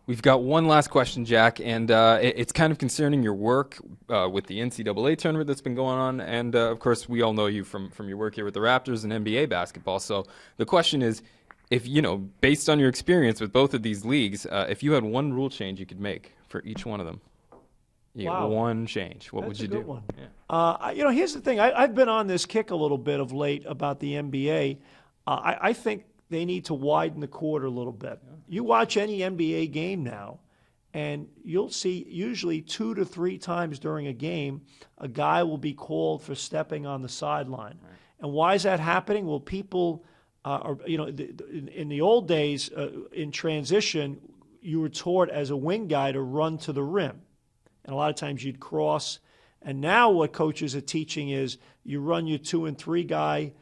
We've got one last question, Jack, and it's kind of concerning your work with the NCAA tournament that's been going on, and of course, we all know you from your work here with the Raptors and NBA basketball. So the question is, if based on your experience with both of these leagues, if you had one rule change you could make for each one of them, Wow. one change, what would That's you a good do? one. Yeah. Here's the thing. I've been on this kick a little bit of late about the NBA. I think they need to widen the court a little bit. You watch any NBA game now, and you'll see usually 2 to 3 times during a game, a guy will be called for stepping on the sideline. Right. And why is that happening? Well, people in the old days, in transition, you were taught as a wing guy to run to the rim. And a lot of times you'd cross. And now what coaches are teaching is you run your 2 and 3 guy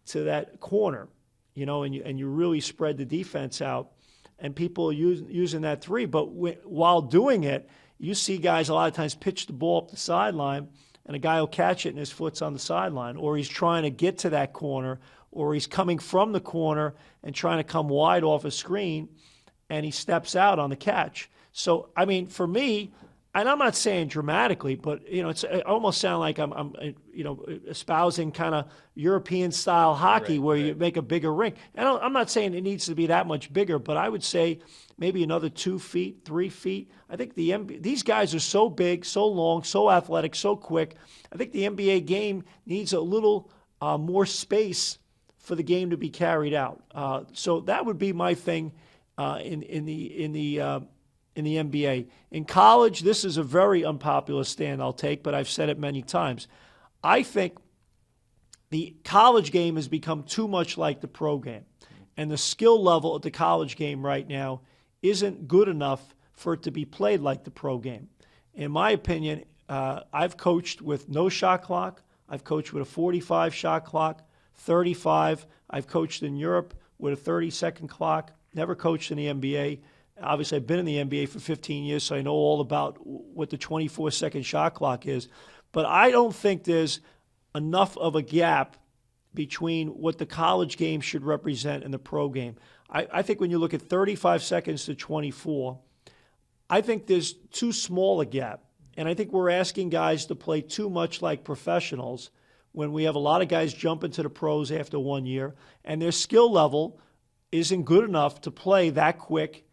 to that corner, and you really spread the defense out. And people are using that 3. But while doing it, you see guys a lot of times pitch the ball up the sideline, and a guy will catch it and his foot's on the sideline. Or he's trying to get to that corner, or he's coming from the corner and trying to come wide off a screen, and he steps out on the catch. So, for me, and I'm not saying dramatically, but it almost sounds like I'm espousing kind of European style hockey where you make a bigger rink. And I'm not saying it needs to be that much bigger, but I would say maybe another 2 feet, 3 feet. I think these guys are so big, so long, so athletic, so quick. I think the NBA game needs a little more space for the game to be carried out. So that would be my thing in the NBA. In college, this is a very unpopular stand I'll take, but I've said it many times. I think the college game has become too much like the pro game, and the skill level at the college game right now isn't good enough for it to be played like the pro game. In my opinion, I've coached with no shot clock. I've coached with a 45 shot clock, 35. I've coached in Europe with a 30-second clock. Never coached in the NBA. Obviously, I've been in the NBA for 15 years, so I know all about what the 24-second shot clock is. But I don't think there's enough of a gap between what the college game should represent and the pro game. I think when you look at 35 seconds to 24, I think there's too small a gap. And I think we're asking guys to play too much like professionals when we have a lot of guys jump into the pros after 1 year, and their skill level isn't good enough to play that quick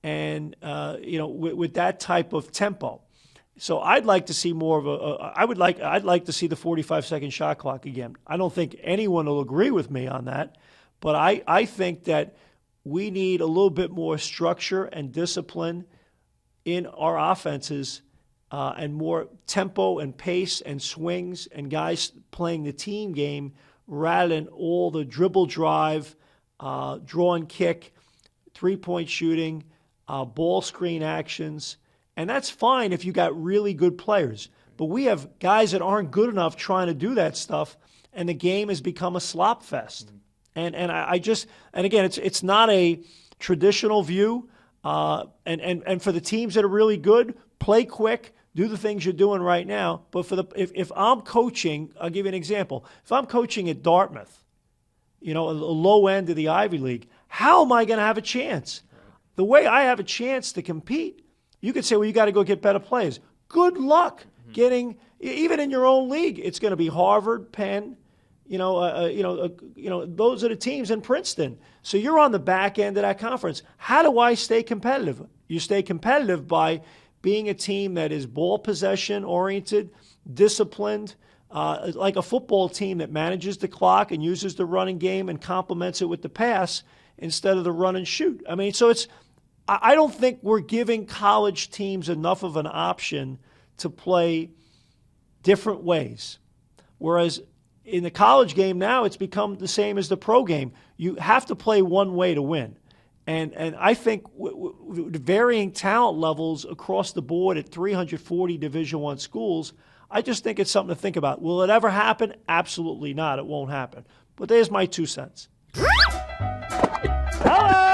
and with that type of tempo. So I'd like to see more of I'd like to see the 45-second shot clock again. I don't think anyone will agree with me on that, but I think that we need a little bit more structure and discipline in our offenses, and more tempo and pace and swings and guys playing the team game rather than all the dribble drive, draw and kick, three-point shooting, ball screen actions. And that's fine if you got really good players. But we have guys that aren't good enough trying to do that stuff, and the game has become a slop fest. And again, it's not a traditional view. And for the teams that are really good, play quick, do the things you're doing right now. But if I'm coaching, I'll give you an example. If I'm coaching at Dartmouth, a low end of the Ivy League, how am I going to have a chance? The way I have a chance to compete, you could say, well, you got to go get better players. Good luck getting, even in your own league, it's going to be Harvard, Penn, those are the teams in Princeton. So you're on the back end of that conference. How do I stay competitive? You stay competitive by being a team that is ball possession oriented, disciplined, like a football team that manages the clock and uses the running game and complements it with the pass instead of the run and shoot. I don't think we're giving college teams enough of an option to play different ways. Whereas in the college game now, it's become the same as the pro game. You have to play one way to win. And I think with varying talent levels across the board at 340 Division I schools, I just think it's something to think about. Will it ever happen? Absolutely not. It won't happen. But there's my 2 cents. Hello!